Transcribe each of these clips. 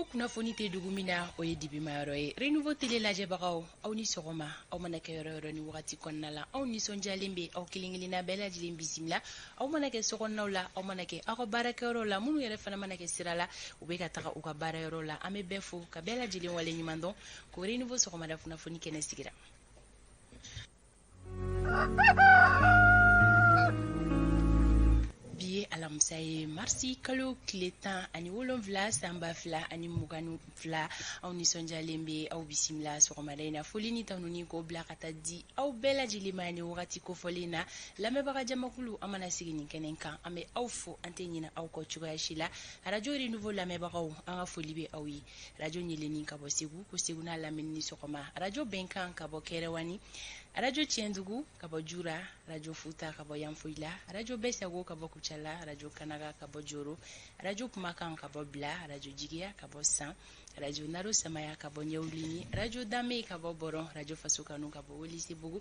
ko kunnafoni tɛ dugu min na o ye dibimayɔrɔ ye renouveau télé lajɛbagaw aw ni sɔgɔma aw mana kɛ yɔrɔ yɔrɔ ni wagati kɔnɔna la aw nisɔndiyalen bɛ aw kelen kelenna bɛɛ lajɛlen bisimila aw mana kɛ sokɔnɔnaw la aw mana kɛ aw ka baarakɛyɔrɔ la minnu yɛrɛ fana mana kɛ sira la u bɛ ka taga u ka baarayɔrɔ la an bɛ bɛɛ fo ka bɛɛ lajɛlen wale ɲuman dɔn ko renouveau sɔgɔmada kunnafoni kɛnɛ sigira bi alamisa ye marsi kalo tile 17 san 2022 aw nisɔndiyalen bɛ aw bisimila sɔgɔmada in na foli ni tanuni k'o bila ka taa di aw bɛɛ lajɛlen ma ni wagati kofɔlen na lamɛnbaga jamakulu an mana sigi nin kɛnɛ kan an bɛ aw fo an tɛ ɲinɛ aw kɔ cogoya si la radio renouveau lamɛnbagaw an ka foli bɛ aw ye radio ɲɛlɛnnin ka bɔ segu ko segu n'a lamɛnni ni sɔgɔma radio bɛnkan ka bɔ kɛrɛwani radio Tiendugu ka bɔ Jura, radio Futa ka bɔ Yanfoyila, radio Besago ka bɔ Kucala, radio Kanaga ka bɔ Joro, radio Kumakan ka bɔ Bila, radio Jigiya ka bɔ San, radio Naro Samaya ka bɔ Nyawlini, radio Dame ka bɔ Boron, radio Faso Kanu ka bɔ Wolisebugu,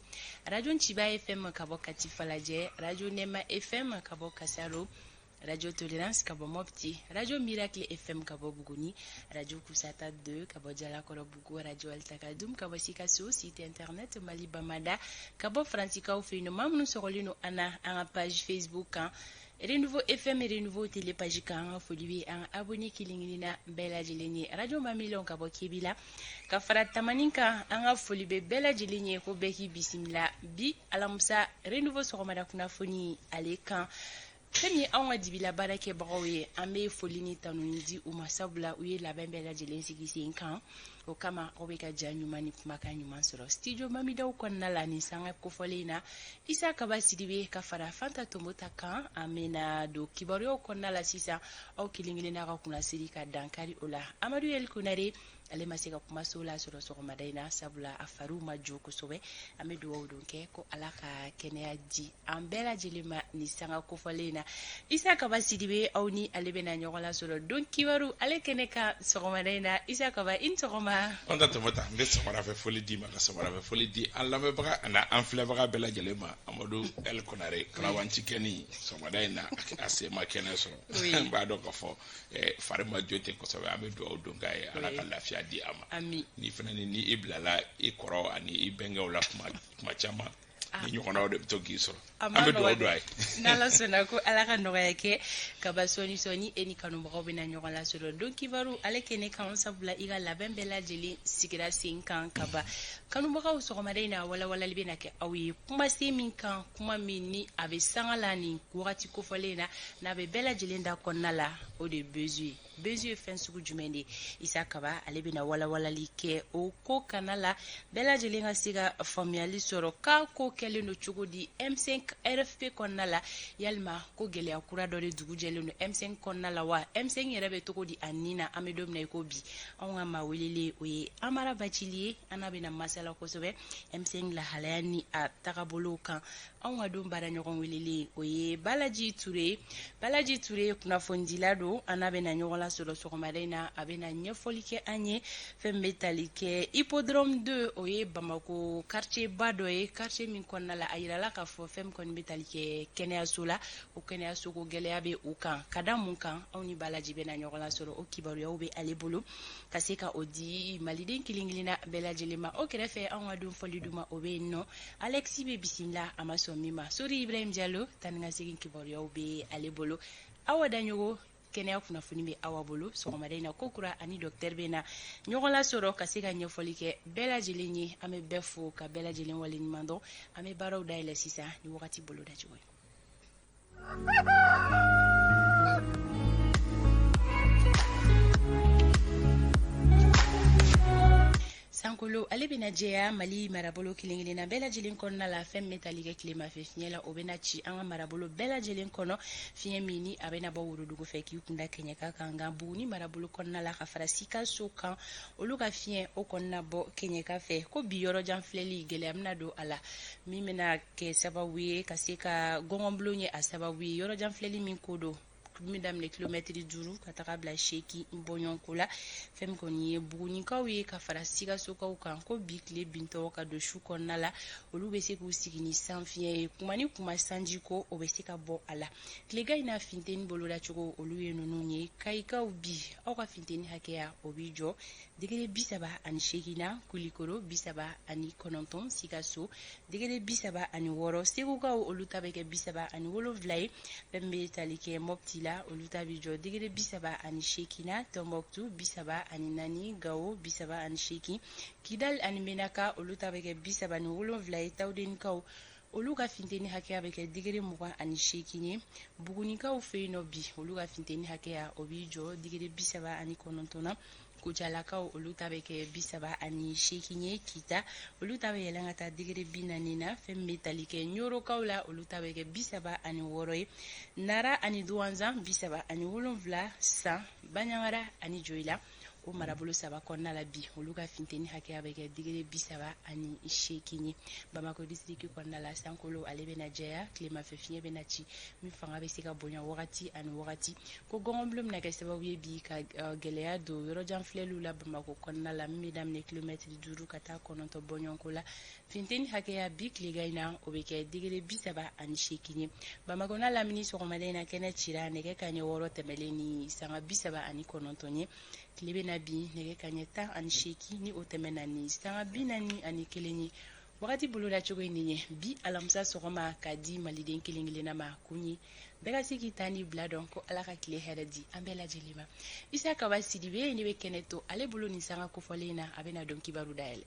radio Nchiba FM ka bɔ Katifalajɛ, radio Nema FM ka bɔ Kasaro, Radio Tolérance ka bɔ Mopti, Radio Miracle FM ka bɔ Buguni, Radio Kusata 2 ka bɔ Jalakɔrɔbugu, Radio Altakadum ka bɔ Sikasso, site internet Mali Bamada ka bɔ Francikaw fɛ yen nɔ maa minnu sɔgɔlen don an na an ka page Facebook kan Renouveau FM Renouveau Télé page kan an ka foli bɛ an ka abonné kelen-kelenna bɛɛ lajɛlen ye Radio Mamilɔn ka bɔ Kebila ka fara Tamanin kan an ka foli bɛ bɛɛ lajɛlen ye ko bɛɛ k'i bisimila bi alamisa Renouveau sɔgɔmada kunnafoni ale kan fɛn min anw ka dibila baarakɛbagaw ye an bɛ foli ni tanuni di u ma sabula u ye labɛn bɛɛ lajɛlen sigi sen kan o kama aw bɛ ka ja ɲuman ni kumakan ɲuman sɔrɔ studio mamidaw kɔnɔna la nin sanga kofɔlen na isa kaba sidibe ka fara fanta tombota kan an bɛna don kibaruyaw kɔnɔna la sisan aw kelen kelenna ka kunnasiri ka dankari o la amadu el kunare ale ma se ka kumaso la sɔrɔ sɔgɔmada in na sabula a fariw ma jo kosɛbɛ an bɛ dugawu don kɛ ko ala ka kɛnɛya di an bɛɛ lajɛlen ma nin sanga kofɔlen na isa kaba sidibe aw ni ale bɛna ɲɔgɔn la sɔrɔ don kibaru ale kɛnɛ ka sɔgɔmada in na isa kaba i ni sɔgɔma Fanta Tombota n bɛ sɔgɔmada fɛ foli di ma ka sɔgɔmada fɛ foli di an lamɛnbaga ani an filɛbaga bɛɛ lajɛlen ma Amadu El Konare kalawanci kɛni sɔgɔmada in na a se ma kɛnɛ sɔrɔ n b'a dɔn k'a fɔ fari ma jo ten kosɛbɛ an bɛ dugawu don k'a ye ala ka lafiya di a ma ni fana ni i bilala i kɔrɔ ani i bɛnkɛw la kuma caman ni ɲɔgɔnnaw de bɛ to k'i sɔrɔ an bɛ dugawu don a ye n'ala sɔnna ko ala ka nɔgɔya kɛ kaba sɔni e ni kanubagaw bɛna ɲɔgɔn lasɔrɔ don kibaru ale kɛnɛ kan sabula i ka labɛn bɛɛ lajɛlen sigira sen kan kaba kanubagaw sɔgɔmada in na walawalali bɛna kɛ aw ye kumasen min kan kuma min ni a bɛ sanga la nin wagati kofɔlen na n'a bɛ bɛɛ lajɛlen da kɔnɔna la o de ye bezu ye fɛn sugu jumɛn de isa kaba ale bɛna walawalali kɛ o ko kana la bɛɛ lajɛlen ka se ka faamuyali sɔrɔ k'a ko kɛlen don cogo di M5 RFP kɔnɔna la yalima ko gɛlɛya kura dɔ de dugu jɛlen don M5 kɔnɔna la wa M5 yɛrɛ bɛ cogo di a nin na an bɛ don min na i ko bi anw ka maa welelen o ye Amara Bacili ye an n'a bɛna masala kosɛbɛ M5 lahalaya ni a tagabolo kan anw ka don baara ɲɔgɔn welelen o ye Balaji Ture kunnafonidila don an n'a bɛna ɲɔgɔn lasɔrɔ sɔgɔmada in na a bɛna ɲɛfɔli kɛ an ye fɛn bɛ tali kɛ Hippodrome 2 o ye Bamako quartier ba dɔ ye quartier min kɔnɔna la a yirala k'a fɔ fɛn min kɔni bɛ tali kɛ kɛnɛyaso la o kɛnɛyaso ko gɛlɛya bɛ u kan ka da mun kan anw ni Balaji bɛna ɲɔgɔn lasɔrɔ o kibaruyaw bɛ ale bolo ka se ka o di maliden kelen-kelenna bɛɛ lajɛlen ma o kɛrɛfɛ anw ka don fɔli d'u ma o bɛ yen nɔ Alexis bɛ bisimila a ma sɔn min ma Sori Ibrahim Diallo tani ka segin kibaruyaw bɛ ale bolo Awa Daɲogo kɛnɛya kunnafoni bɛ awa bolo sɔgɔmada in na ko kura ani docteur bɛ na ɲɔgɔn lasɔrɔ ka se ka ɲɛfɔli kɛ bɛɛ lajɛlen ye an bɛ bɛɛ fo ka bɛɛ lajɛlen wale ɲuman dɔn an bɛ baaraw dayɛlɛ sisan ni wagati bolo da cogo ye Sankolo ale bɛna jɛya Mali marabolo kelen-kelenna bɛɛ lajɛlen kɔnɔna la fɛn min bɛ tali kɛ tilemafɛ fiɲɛ la o bɛna ci an ka marabolo bɛɛ lajɛlen kɔnɔ fiɲɛ min ni a bɛna bɔ worodugu fɛ k'i kunda Kɛɲɛka kan nka Buguni marabolo kɔnɔna la ka fara Sikaso kan olu ka fiɲɛ o kɔnɔna bɔ Kɛɲɛka fɛ ko bi yɔrɔjan filɛli gɛlɛya bɛna don a la min bɛna kɛ sababu ye ka se ka gɔngɔnbulon ye a sababu ye yɔrɔjan filɛli min ko don midam le kilometri duru ka taga bila seki bɔɲɔnko la fɛn kɔni ye bugunikaw ye ka fara sikasokaw kan ko bi tile bintɔ ka don su kɔnɔna la olu bɛ se k'u sigi ni sanfiɲɛ ye kuma ni kuma sanji ko o bɛ se ka bɔ a la tilega in na finteni boloda cogo olu ye ninnu ye kayikaw bi aw ka finteni hakɛya o b'i jɔ degere 38 na kulikoro 39 sikaso degere 36 segukaw olu ta bɛ kɛ 37 ye fɛn bɛ tali kɛ mɔpti la olu ta bɛ jɔ degere 38 na tɔnbɔktu 34 gawo 38 kidal ani menaka olu ta bɛ kɛ 37 ye tawdenikaw olu ka finteni hakɛya bɛ kɛ degere 28 ye bugunikaw fɛ yen nɔ bi olu ka finteni hakɛya o b'i jɔ degere 39 na kujalakaw olu ta bɛ kɛ 38 ye kita olu ta bɛ yɛlɛn ka taa degere 40 na fɛn bɛ tali kɛ ɲorokaw la olu ta bɛ kɛ 36 ye nara ani duwanzan 37 san baɲangara ani joyila o marabolo saba kɔnɔna la bi olu ka finteni hakɛya bɛ kɛ degere 38 ye Bamako district kɔnɔna la sankolo ale bɛna jɛya tilemafɛ fiɲɛ bɛna ci min fanga bɛ se ka bonya wagati ani wagati ko gɔngɔnbulu bɛna kɛ sababu ye bi ka gɛlɛya don yɔrɔjan filɛliw la Bamako kɔnɔna la min bɛ daminɛ kilomɛtiri 5 ka taa 9 bɔɲɔnko la finteni hakɛya bi tilega in na o bɛ kɛ degere 38 ye Bamako n'a lamini sɔgɔmada in na kɛnɛ cira nɛgɛ kanɲɛ 6 tɛmɛlen ni sanga 39 ye tile bɛna bi nɛgɛ kanɲɛ 18 ni o tɛmɛna ni sanga 41 ye wagati boloda cogo in ye bi alamisa sɔgɔma ka di maliden kelen kelenna ma kun ye bɛɛ ka se k'i ta ni bila dɔn ko ala ka tile hɛrɛ di an bɛɛ lajɛlen ma Isa Kaba Sidibe ne bɛ kɛnɛ to ale bolo ni sanga kofɔlen na a bɛna dɔn kibaru dayɛlɛ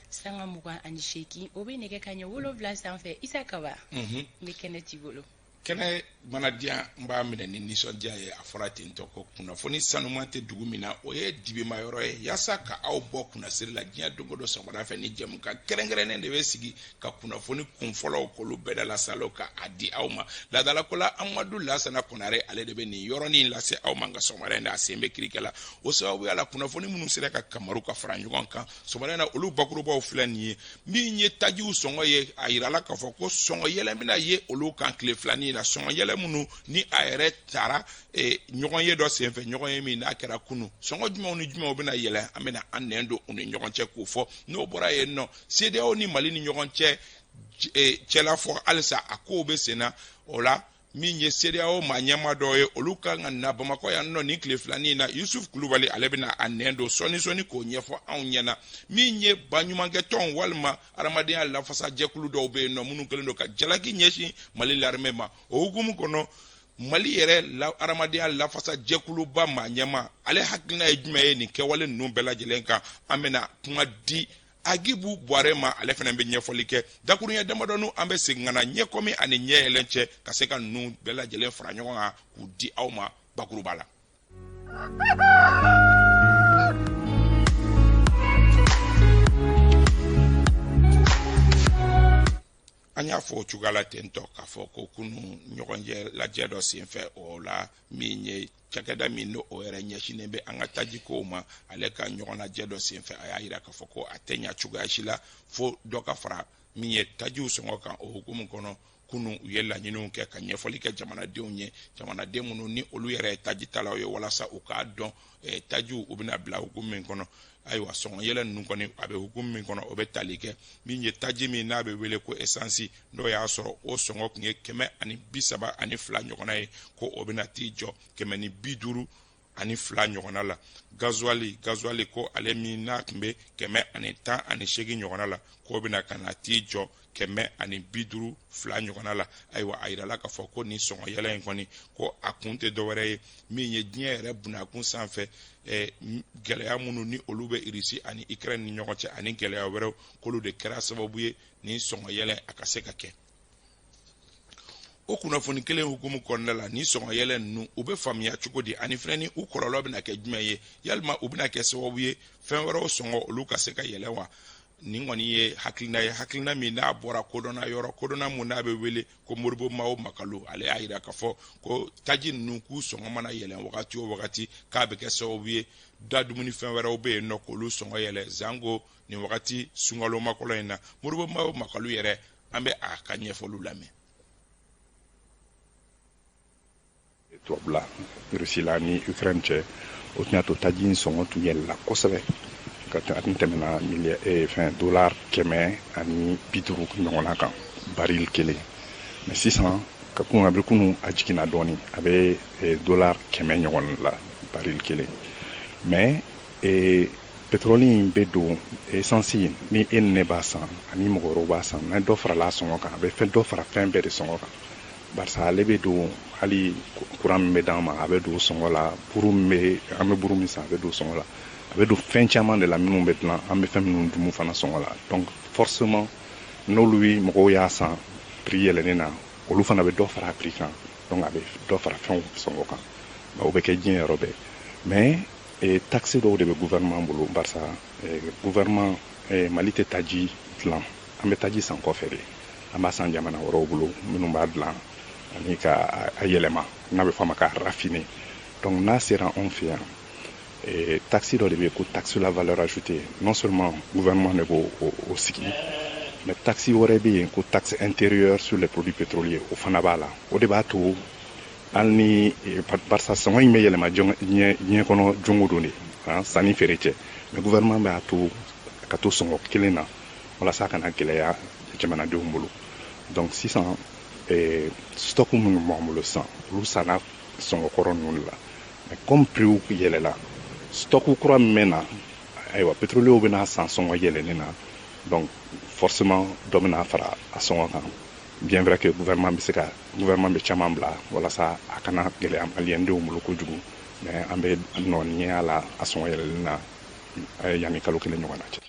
sanga 28 o bɛ nɛgɛ kanɲɛ 7 sanfɛ Isa Kaba n bɛ kɛnɛ t'i bolo kɛnɛ mana diya n b'a minɛ ni nisɔndiya ye a fɔra ten tɔ ko kunnafoni sanuman tɛ dugu min na o ye dibima yɔrɔ ye yaasa ka aw bɔ kunnasiri la diɲɛ don o don sɔgɔmada fɛ ni jɛmukan kɛrɛnkɛrɛnnen de bɛ sigi ka kunnafoni kunfɔlɔw k'olu bɛɛ da lasalo ka a di aw ma laadalakola Amadu Lasana Konare ale de bɛ nin yɔrɔnin lase aw ma nka sɔgɔmada in na a sen bɛ kirikɛ la o sababuya la kunnafoni minnu sera ka kamaru ka fara ɲɔgɔn kan sɔgɔmada in na olu bakurubaw filɛ nin ye min ye tajiw sɔngɔ ye a yirala k'a fɔ ko sɔngɔ yɛlɛ bɛna ye olu kan tile filanin na sɔngɔ yɛlɛ minnu ni a yɛrɛ taara ɲɔgɔn ye dɔ senfɛ ɲɔgɔn ye min n'a kɛra kunu sɔngɔ jumɛnw ni jumɛnw bɛna yɛlɛ an bɛna an nɛn don u ni ɲɔgɔn cɛ k'o fɔ n'o bɔra yen nɔ CEDEAO ni Mali ni ɲɔgɔn cɛ cɛla fɔ halisa a kow bɛ sen na o la min ye CEDEAO maa ɲɛma dɔ ye olu kan ka na Bamakɔ yan nɔ ni tile filanin na Yusuf Kulubali ale bɛna a nɛn don sɔni k'o ɲɛfɔ anw ɲɛna min ye baɲumankɛtɔnw walima adamadenya lafasa jɛkulu dɔw bɛ yen nɔ minnu kɛlen don ka jalaki ɲɛsin Mali l'armée ma o hukumu kɔnɔ Mali yɛrɛ adamadenya lafasa jɛkuluba maa ɲɛma ale hakilina ye jumɛn ye nin kɛwale ninnu bɛɛ lajɛlen kan an bɛna kuma di Agibu Buare ma ale fana bɛ ɲɛfɔli kɛ dakurunya damadɔnu an bɛ segin ka na ɲɛkɔmi ani ɲɛyɛlɛn cɛ ka se ka ninnu bɛɛ lajɛlen fara ɲɔgɔn kan k'u di aw ma bakuruba la. An y'a fɔ o cogoya la ten tɔ k'a fɔ ko kunu ɲɔgɔnjɛ lajɛ dɔ senfɛ o la min ye cakɛda min n'o yɛrɛ ɲɛsinnen bɛ an ka tajikow ma ale ka ɲɔgɔn lajɛ dɔ senfɛ a y'a jira k'a fɔ ko a tɛ ɲɛ cogoya si la fo dɔ ka fara min ye tajiw sɔngɔ kan o hukumu kɔnɔ kunu u ye laɲiniw kɛ ka ɲɛfɔli kɛ jamanadenw ye jamanaden minnu ni olu yɛrɛ ye tajitalaw ye walasa u k'a dɔn tajiw u bɛna bila hukumu min kɔnɔ ayiwa sɔngɔ yɛlɛ ninnu kɔni a bɛ hukumu min kɔnɔ o bɛ tali kɛ min ye taji min n'a bɛ wele ko esansi n'o y'a sɔrɔ o sɔngɔ tun ye 132 ɲɔgɔnna ye ko o bɛna t'i jɔ 152 ɲɔgɔnna la gazuwali ko ale min n'a tun bɛ 118 ɲɔgɔnna la ko bɛna ka na t'i jɔ 152 ɲɔgɔnna la ayiwa a yirala k'a fɔ ko nin sɔngɔ yɛlɛ in kɔni ko a kun tɛ dɔwɛrɛ ye min ye diɲɛ yɛrɛ bunakun sanfɛ gɛlɛya minnu ni olu bɛ Irisi ani Ukraine ni ɲɔgɔn cɛ ani gɛlɛya wɛrɛw k'olu de kɛra sababu ye nin sɔngɔ yɛlɛ a ka se ka kɛ o kunnafoni kelen hukumu kɔnɔna la ni sɔngɔ yɛlɛ ninnu u bɛ faamuya cogo di ani fɛnɛ ni u kɔlɔlɔ bɛna kɛ jumɛn ye yalima u bɛna kɛ sababu ye fɛn wɛrɛw sɔngɔ olu ka se ka yɛlɛ wa ni kɔni ye hakilina min n'a bɔra kodɔnna yɔrɔ kodɔnna mun n'a bɛ wele ko Moribo Mawo Makalo ale y'a yira k'a fɔ ko taji ninnu k'u sɔngɔ mana yɛlɛn wagati o wagati k'a bɛ kɛ sababu ye da dumuni fɛn wɛrɛw bɛ yen nɔ k'olu sɔngɔ yɛlɛ zango nin wagati sunkalo makɔlɔ in na Moribo Mawo Makalo yɛrɛ an bɛ a ka ɲɛfɔliw lamɛn. Tuwabula Russie la ni Ukraine cɛ o tun y'a to taji in sɔngɔ tun yɛlɛla kosɛbɛ ka tɛmɛna $100 ani 50 ɲɔgɔnna kan baril kelen mais sisan ka kun a bɛ kunu a jiginna dɔɔni a bɛ $100 ɲɔgɔn la baril kelen mais pétrole in bɛ don essence ni e ni ne b'a san ani mɔgɔ wɛrɛw b'a san n'a dɔ farala a sɔngɔ kan a bɛ dɔ fara fɛn bɛɛ de sɔngɔ kan barisa ale bɛ don hali courant min bɛ d'an ma a bɛ don sɔngɔ la an bɛ buru min san a bɛ don sɔngɔ la a bɛ don fɛn caman de la minnu bɛ dilan an bɛ fɛn minnu dun fana sɔngɔ la donc forcément n'olu ye mɔgɔw y'a san prix yɛlɛnen na olu fana bɛ dɔ fara prix kan donc a bɛ dɔ fara fɛnw sɔngɔ kan o bɛ kɛ diɲɛ yɔrɔ bɛɛ mais taxe dɔw de bɛ gouvernement bolo barisa gouvernement Mali tɛ taji dilan an bɛ taji san kɔfɛ de an b'a san jamana wɛrɛw bolo minnu b'a dilan ani ka a yɛlɛma n'a bɛ fɔ a ma ka raffiner donc n'a sera anw fɛ yan taxe dɔ de bɛ yen ko taxe la valeur ajoutée non seulement gouvernement de b'o sigi mais taxe wɛrɛ bɛ yen ko taxe intérieure sur les produits pétroliers o fana b'a la o de b'a to hali ni barisa sɔngɔ in bɛ yɛlɛma diɲɛ kɔnɔ don o don de sanni feere cɛ mais gouvernement b'a to ka to sɔngɔ kelen na walasa a kana gɛlɛya jamanadenw bolo donc sisan stock minnu b'an bolo sisan olu sanna sɔngɔ kɔrɔ ninnu la mais comme prix yɛlɛla stock kura min bɛ na ayiwa pétrolier bɛna san sɔngɔ yɛlɛnen na donc forcément dɔ bɛna fara a sɔngɔ kan bien vrai que gouvernement bɛ caman bila walasa a kana gɛlɛya maliyɛndenw bolo kojugu mais an bɛ nɔɔni a la a sɔngɔ yɛlɛlen na yanni kalo kelen ɲɔgɔn na cɛ.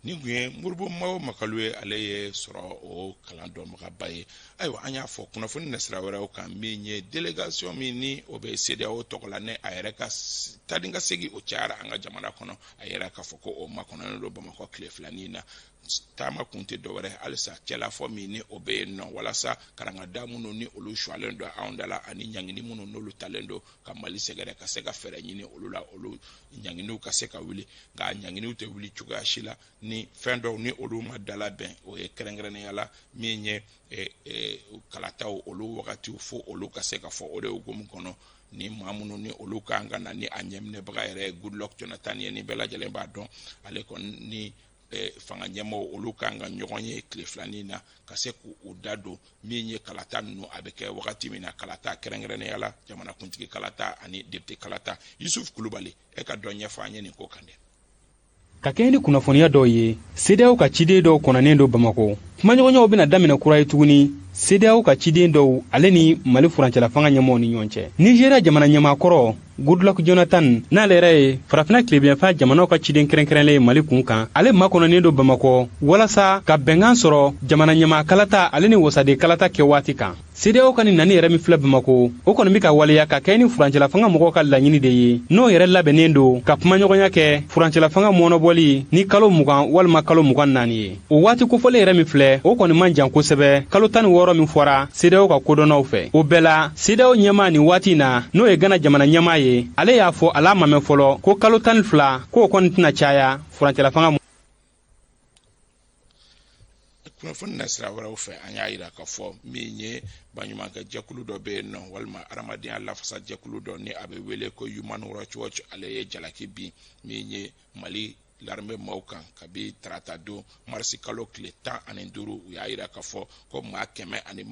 Ni kun ye Moribo Mawo Makalo ye ale ye sɔrɔ o kalan dɔnbagaba ye ayiwa an y'a fɔ kunnafoni nasira wɛrɛw kan min ye délégation min ni o bɛ CEDEAO tɔgɔ la ne a yɛrɛ ka taani ka segin o cayara an ka jamana kɔnɔ a yɛrɛ k'a fɔ ko o makɔnɔnen don Bamakɔ tile filanin na taama kun tɛ dɔwɛrɛ halisa cɛlafɔ min ni o bɛ yen nɔ walasa karangada minnu ni olu sualen don anw da la ani ɲangini minnu n'olu talen don ka Mali sɛgɛrɛ ka se ka fɛɛrɛ ɲini olu la olu ɲanginiw ka se ka wuli nka ɲanginiw tɛ wuli cogoya si la ni fɛn dɔw ni olu ma dalabɛn o ye kɛrɛnkɛrɛnnenya la min ye kalataw olu wagatiw fo olu ka se ka fɔ o de hukumu kɔnɔ ni maa minnu ni olu kan ka na ni a ɲɛminɛbaga yɛrɛ Goodluck Jonathan ye ni bɛɛ lajɛlen b'a dɔn ale kɔni ni fanga ɲɛmɔgɔw olu kan ka ɲɔgɔn ye tile filanin na ka se k'u da don min ye kalata ninnu a bɛ kɛ wagati min na kalata kɛrɛnkɛrɛnnenya la jamanakuntigi kalata ani député kalata Yusuf Kulubali ka dɔ ɲɛfɔ an ye nin ko kan dɛ. Ka kɛ ni kunnafoniya dɔw ye CEDEAO ka ciden dɔw kɔnɔnen don Bamakɔ kumaɲɔgɔnyaw bɛna daminɛ kura ye tuguni CEDEAO ka ciden dɔw ale ni Mali furancɛla fanga ɲɛmɔgɔw ni ɲɔgɔn cɛ Nigeria jamana ɲɛmaakɔrɔ Goodluck Jonathan n'ale yɛrɛ ye farafina tilebinyanfan jamanaw ka ciden kɛrɛnkɛrɛnlen Mali kun kan ale makɔnɔnen don Bamakɔ walasa ka bɛnkan sɔrɔ jamana ɲɛmaa kalata ale ni wasaden kalata kɛ waati kan CEDEAO ka ni nani yɛrɛ min filɛ Bamakɔ o kɔni bɛ ka waleya ka kɛ ni furancɛla fanga mɔgɔw ka laɲini de ye n'o yɛrɛ labɛnnen don ka kumaɲɔgɔnya kɛ furancɛla fanga mɔnɔbɔli ni kalo 20 walima kalo 24 ye o waati kofɔlen yɛrɛ min filɛ o kɔni man jan kosɛbɛ kalo 16 min fɔra CEDEAO ka kodɔnnaw fɛ o bɛɛ la CEDEAO ɲɛmaa nin waati na n'o ye Ghana jamana ɲɛmaa ye ale y'a fɔ ala ma mɛn fɔlɔ ko kalo 12 k'o kɔni tɛna caya furancɛla fanga kunnafoni nasira wɛrɛw fɛ an y'a yira k'a fɔ min ye baɲumankɛ jɛkulu dɔ bɛ yen nɔ walima adamadenya lafasa jɛkulu dɔ ni a bɛ wele ko Human Rights Watch ale ye jalaki bin min ye Mali l'armée maaw kan kabi tarata don marisi kalo tile 15 u y'a yira k'a fɔ ko maa 107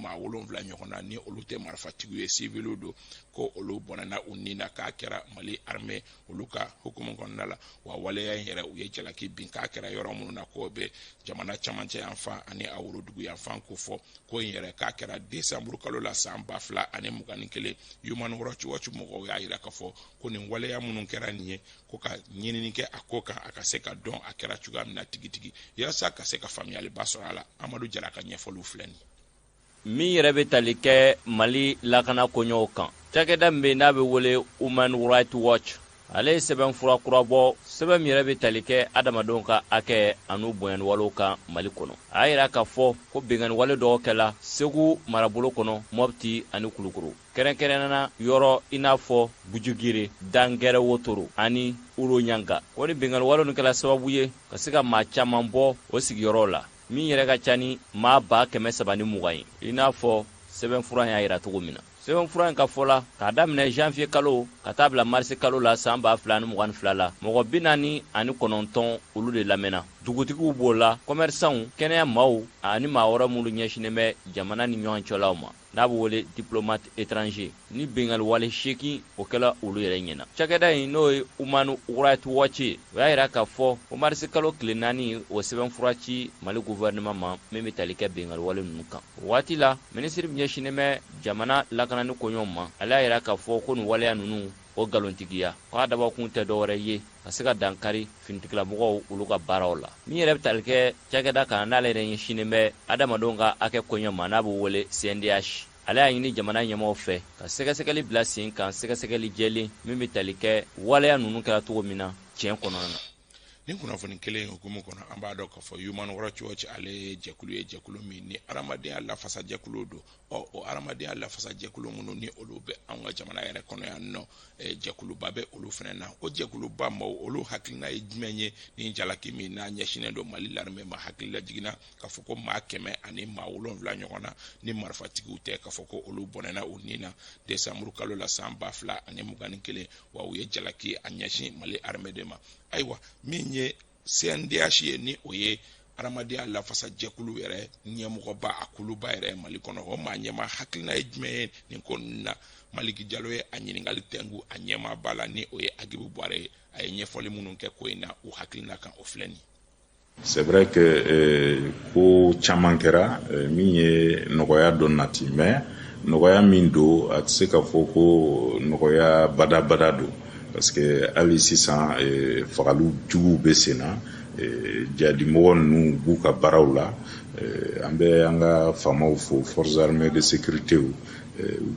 ɲɔgɔn na ni olu tɛ marifatigiw ye civiliw don ko olu bɔnɛna u ni na k'a kɛra Mali armée olu ka hukumu kɔnɔna la wa waleya in yɛrɛ u ye jalaki bin k'a kɛra yɔrɔ minnu na k'o bɛ jamana camancɛ yanfan ani a worodugu yanfan ko fɔ ko in yɛrɛ k'a kɛra décembre kalo la san 2021 Human Rights Watch mɔgɔw y'a yira k'a fɔ ko nin waleya minnu kɛra nin ye ko ka ɲinini kɛ a ko kan a ka se ka dɔn a kɛra cogoya min na tigitigi yasa ka se ka faamuyaliba sɔrɔ a la Amadu Jara ka ɲɛfɔliw filɛ nin min yɛrɛ bɛ tali kɛ Mali lakana koɲɔgɔnw kan cakɛda min bɛ n'a bɛ wele Human Rights Watch ale ye sɛbɛn fura kura bɔ sɛbɛn min yɛrɛ bɛ tali kɛ adamadenw ka hakɛ an'u bonyaniwalew kan mali kɔnɔ a y'a yira k'a fɔ ko benganiwale dɔw kɛla segu marabolo kɔnɔ mɔpti ani kulukoro kɛrɛnkɛrɛnnana yɔrɔ i n'a fɔ bujugire dangɛrɛ wotoro ani uroɲanga ko ni benganiwale nin kɛla sababu ye ka se ka maa caman bɔ o sigiyɔrɔ la min yɛrɛ ka ca ni maa 320,000 ye i n'a fɔ sɛbɛn fura y'a yira cogo min na sɛbɛn fura in ka fɔ la k'a daminɛ janvier kalo ka taa bila marisi kalo la san 2022 la mɔgɔ 49 olu de lamɛnna dugutigiw b'o la commerçants kɛnɛya maaw ani maa wɛrɛ minnu ɲɛsinen bɛ jamana ni ɲɔgɔn cɛlaw ma n'a bɛ wele diplomate étranger ni bengali wale 8 o kɛla olu yɛrɛ ɲɛna cakɛda in n'o ye Human Rights Watch o y'a yira k'a fɔ o marisi kalo tile 4 o sɛbɛn fura ci mali gouvernement ma min bɛ tali kɛ bengali wale ninnu kan o waati la ministre ɲɛsinen bɛ jamana lakanani koɲɔgɔn ma ale y'a yira k'a fɔ ko nin waleya ninnu o galontigiya k'a dabakun tɛ dɔwɛrɛ ye ka se ka dankari finitigilamɔgɔw olu ka baaraw la min yɛrɛ bɛ tali kɛ cakɛda kan n'ale yɛrɛ ɲɛsinen bɛ adamadenw ka hakɛ koɲɛ ma n'a bɛ wele CNDH ale y'a ɲini jamana ɲɛmɔgɔw fɛ ka sɛgɛsɛgɛli bila sen kan sɛgɛsɛgɛli jɛlen min bɛ tali kɛ waleya ninnu kɛra cogo min na tiɲɛ kɔnɔna na ni kunnafoni kelen hukumu kɔnɔ an b'a dɔn k'a fɔ Human Rights Watch ale ye jɛkulu ye jɛkulu min ni adamadenya lafasa jɛkulu don o adamadenya lafasa jɛkulu minnu ni olu bɛ an ka jamana yɛrɛ kɔnɔ yan nɔ jɛkuluba bɛ olu fana na o jɛkuluba maaw olu hakilina ye jumɛn ye ni jalaki min n'a ɲɛsinnen don Mali l'armée ma hakilila jiginna k'a fɔ ko maa 100 ani maa 7 ɲɔgɔn na ni marifatigiw tɛ k'a fɔ ko olu bɔnɛna u ni na décembre kalo la san 2021 wa u ye jalaki a ɲɛsin Mali armée de ma ayiwa min ye CNDH ye ni o ye adamadenya lafasa jɛkulu yɛrɛ ɲɛmɔgɔba a kuluba yɛrɛ Mali kɔnɔ o maa ɲɛma hakilina ye jumɛn ye nin ko na Maliki Jalo ye a ɲininkali tɛngu a ɲɛma ba la ni o ye Agibu Buare a ye ɲɛfɔli minnu kɛ ko in na u hakilina kan o filɛ ni C'est vrai que ko caman kɛra min ye nɔgɔya dɔ nati mais nɔgɔya min don a tɛ se ka fɔ ko nɔgɔya badabada don parce que hali sisan fagalu juguw bɛ sen na jadimɔgɔ ninnu b'u ka baaraw la an bɛ an ka faamaw fo forces armées de sécurité u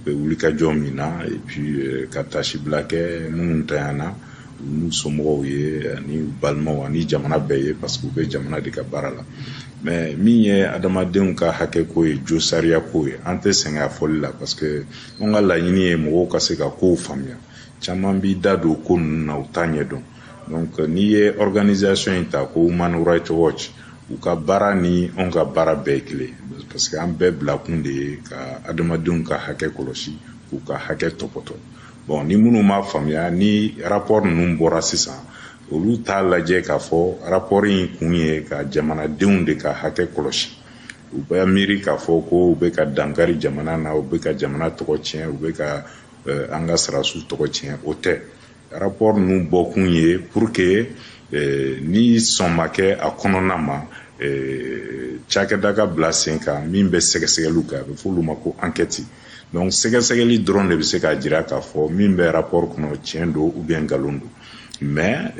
bɛ wulikajɔ min na et puis ka tasibila kɛ minnu tanyana n'u somɔgɔw ye ani balimaw ani jamana bɛɛ ye parce que u bɛ jamana de ka baara la mais min ye adamadenw ka hakɛ ko ye jo sariya ko ye an tɛ sɛgɛn a fɔli la parce que an ka laɲini ye mɔgɔw ka se ka kow faamuya caman b'i da don ko ninnu na u t'a ɲɛdɔn donc n'i ye organisation in ta ko Human Rights Watch u ka baara ni anw ka baara bɛɛ ye kelen parce que an bɛɛ bilakun de ye ka adamadenw ka hakɛ kɔlɔsi k'u ka hakɛ tɔpɔtɔ bon ni minnu m'a faamuya ni rapport ninnu bɔra sisan olu t'a lajɛ k'a fɔ rapport in kun ye ka jamanadenw de ka hakɛ kɔlɔsi u bɛ miiri k'a fɔ ko u bɛ ka dankari jamana na u bɛ ka jamana tɔgɔ tiɲɛ u bɛ ka an ka sarasiw tɔgɔ tiɲɛ o tɛ rapport ninnu bɔ kun ye pour que ni sɔn ma kɛ a kɔnɔna ma cakɛda ka bila sen kan min bɛ sɛgɛsɛgɛliw kɛ a bɛ fɔ olu ma ko enquête donc sɛgɛsɛgɛli dɔrɔn de bɛ se k'a jira k'a fɔ min bɛ rapport kɔnɔ tiɲɛ don ou bien nkalon don mais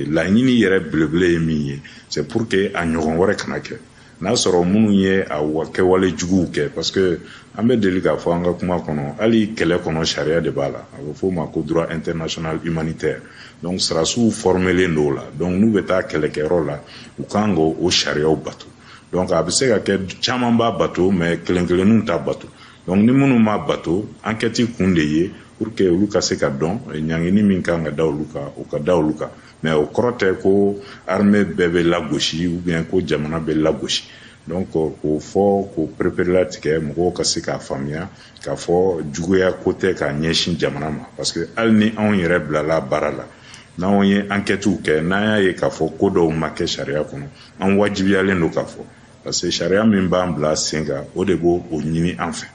laɲini yɛrɛ belebele ye min ye c'est pour que a ɲɔgɔn wɛrɛ kana kɛ n'a sɔrɔ minnu ye a kɛwale juguw kɛ parce que an bɛ deli k'a fɔ an ka kuma kɔnɔ hali kɛlɛ kɔnɔ sariya de b'a la a bɛ fɔ o ma ko droit international humanitaire donc sarasiw formelen don o la donc n'u bɛ taa kɛlɛkɛyɔrɔ la u kan k'o sariyaw bato donc a bɛ se ka kɛ caman b'a bato mais kelen-kelenninw t'a bato donc ni minnu m'a bato enquête kun de ye pour que olu ka se ka dɔn ɲangini min kan ka da olu kan o ka da olu kan mais o kɔrɔ tɛ ko armée bɛɛ bɛ lagosi ou bien ko jamana bɛ lagosi donc k'o fɔ k'o perepere tigɛ mɔgɔw ka se k'a faamuya k'a fɔ juguya ko tɛ k'a ɲɛsin jamana ma parce que hali ni anw yɛrɛ bilala baara la n'anw ye enquêtew kɛ n'an y'a ye k'a fɔ ko dɔw ma kɛ sariya kɔnɔ an wajibiyalen don k'a fɔ parce que sariya min b'an bila sen kan o de b'o ɲini an fɛ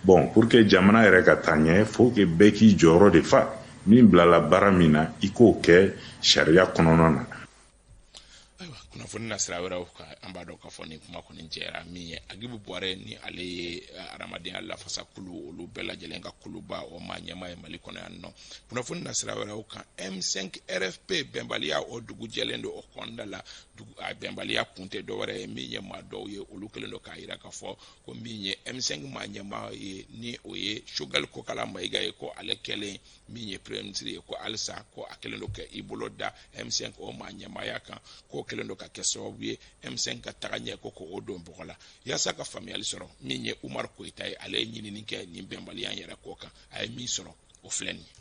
bon pour que jamana yɛrɛ ka taa ɲɛ faut que bɛɛ k'i jɔyɔrɔ de fa min bilala baara min na i k'o kɛ sariya kɔnɔna na kunnafoni na sira wɛrɛw kan an b'a dɔn k'a fɔ ni kuma kɔni jɛra min ye Agibu Buware ni ale ye adamadenya lafasa kulu olu bɛɛ lajɛlen ka kuluba o maa ɲɛmaa ye Mali kɔnɔ yan nɔ. Kunnafoni na sira wɛrɛw kan M5 RFP bɛnbaliya o dugu jɛlen don o kɔnɔna la a bɛnbaliya kun tɛ dɔwɛrɛ ye min ye maa dɔw ye olu kɛlen don k'a yira k'a fɔ ko min ye M5 maa ɲɛmaa ye ni o ye Choguel Kokala Mayiga ye ko ale kɛlen min ye premier ministre ye ko halisa ko a kɛlen don ka i bolo da M5 o maa ɲɛmaaya kan ko kɛlen don ka kɛ sababu ye M5 ka taga ɲɛ ko o don bɔgɔ la yaasa ka faamuyali sɔrɔ min ye Umar Koyita ye ale ye ɲinini kɛ nin bɛnbaliya yɛrɛ kɔ kan a ye min sɔrɔ o filɛ nin ye.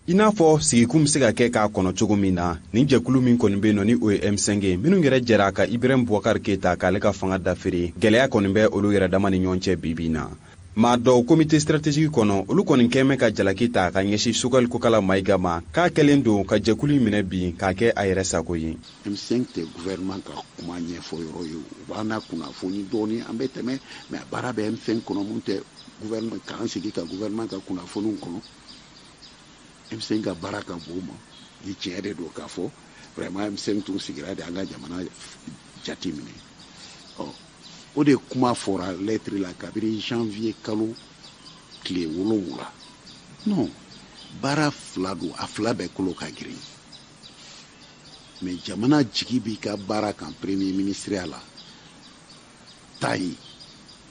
I n'a fɔ sigikun bɛ se ka kɛ k'a kɔnɔ cogo min na nin jɛkulu min kɔni bɛ yen nɔ ni o ye M5 ye minnu yɛrɛ jɛra ka Ibrahim Boubacar Keita k'ale ka fanga dafere gɛlɛya kɔni bɛ olu yɛrɛ dama ni ɲɔgɔn cɛ bi na. maa dɔw komite stratégique kɔnɔ olu kɔni kɛmɛ ka jalaki ta ka ɲɛsi Choguel Kokala Mayiga ma k'a kɛlen don ka jɛkulu minɛ bi k'a kɛ a yɛrɛ sago ye. M5 tɛ gouvernement ka kuma ɲɛfɔ yɔrɔ ye u b'an na kunnafoni dɔɔni an bɛ tɛmɛ mais a baara bɛ M5 kɔnɔ mun tɛ gouvernement k'an sigi ka gouvernement ka kunnafoniw kɔnɔ M5 ka baara ka bon ma ni tiɲɛ de don k'a fɔ vraiment M5 tun sigira de an ka jamana jati minɛ o de kuma fɔra lettre la kabiri janvier kalo tile 7 non baara fila don a fila bɛɛ kolo ka girin mais jamana jigi b'i ka baara kan premier ministre la tayi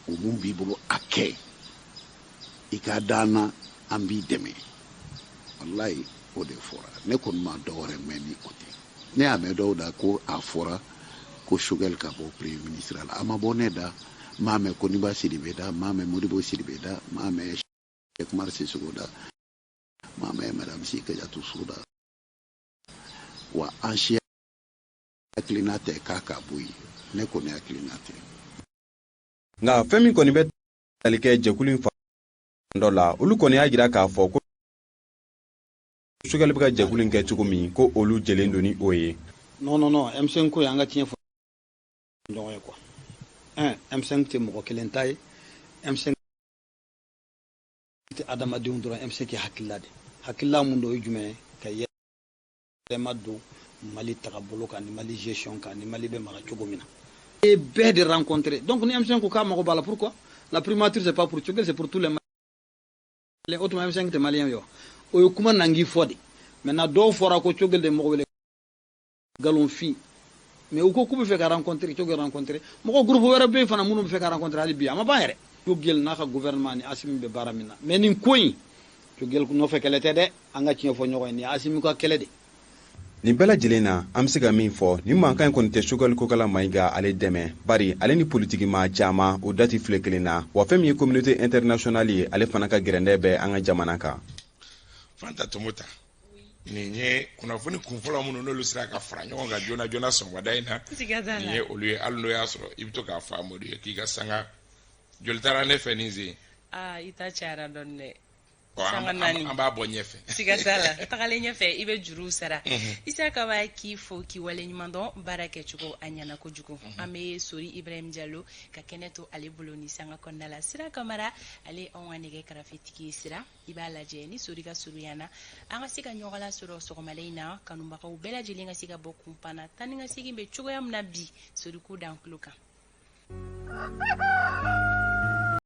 o mun b'i bolo a kɛ i ka dana an b'i dɛmɛ wallahi o de fɔra ne kɔni ma dɔwɛrɛ mɛn ni o tɛ ne y'a mɛn dɔw da ko a fɔra ko Choguel ka bɔ premier ministre la a ma bɔ ne da m'a mɛn Koniba Sidibe da m'a mɛn Modibo Sidibe da m'a mɛn Cheikh Umar Sissoco da m'a mɛn Madame Si Kadiatou Sow da wa an si hakilina tɛ k'a ka bɔ yen ne kɔni hakilina tɛ nka fɛn min kɔni bɛ tali kɛ jɛkulu in fan dɔ la olu kɔni y'a jira k'a fɔ ko Choguel bɛ ka jɛkulu in kɛ cogo min ko olu jɛlen don ni o ye. Non M5 ko an ka tiɲɛ fɔ ɲɔgɔn ye quoi M5 tɛ mɔgɔ kelen ta ye M5 tɛ adamadenw dɔrɔn M5 ye hakilila mun don o ye jumɛn ye ka yɛlɛma don Mali tagabolo kan ni Mali gestion kan ni Mali bɛ mara cogo min na et bɛɛ de rencontrer donc ni M5 ko k'a mago b'a la pourquoi la primature c'est pas pour Choguel c'est pour tous les Maliens autrement M5 tɛ malien ye wa o ye kuma nangi fɔ de maintenant dɔw fɔra ko Choguel de mɔgɔ wele galon fin mais u ko k'u bɛ fɛ ka rencontrer Choguel rencontrer mɔgɔ groupe wɛrɛ bɛ yen fana minnu bɛ fɛ ka rencontrer hali bi a ma ban yɛrɛ Choguel n'a ka gouvernement ni Assimi bɛ baara min na mais nin ko in Choguel nɔfɛ kɛlɛ tɛ dɛ an ka tiɲɛ fɔ ɲɔgɔn ye nin ye Assimi ka kɛlɛ de. nin bɛɛ lajɛlen na an bɛ se ka min fɔ nin mankan in kɔni tɛ Choguel Kokala Mayiga ale dɛmɛ bari ale ni politiki maa caman o dati filɛ kelen na wa fɛn min ye communauté internationale ye ale fana ka gɛrɛndɛ bɛ an ka jamana kan. Fanta Tomota nin ye kunnafoni kunfɔlɔ minnu n'olu sera ka fara ɲɔgɔn kan joona sɔgɔmada in na nin ye olu ye hali n'o y'a sɔrɔ i bɛ to k'a fɔ Amadu ye k'i ka sanga joli taara ne fɛ nin sen. I ta cayara dɔɔni dɛ. An b'a bɔ ɲɛfɛ. Siga t'a la tagalen ɲɛfɛ i bɛ juruw sara. Isaka b'a k'i fo k'i wale ɲuman dɔn baara kɛcogo a ɲɛna kojugu. An bɛ Sori Ibrahim Diallo ka kɛnɛ to ale bolo ni sanga kɔnɔna la Sira Kamara ale anw ka nɛgɛ kɛrɛfɛtigi ye Sira i b'a lajɛ ni Sori ka surunyana an ka se ka ɲɔgɔn lasɔrɔ sɔgɔmada in na kanubagaw bɛɛ lajɛlen ka se ka bɔ kunpan na tan ni ka segin bɛ cogoya min na bi Sori k'u dan tulo kan.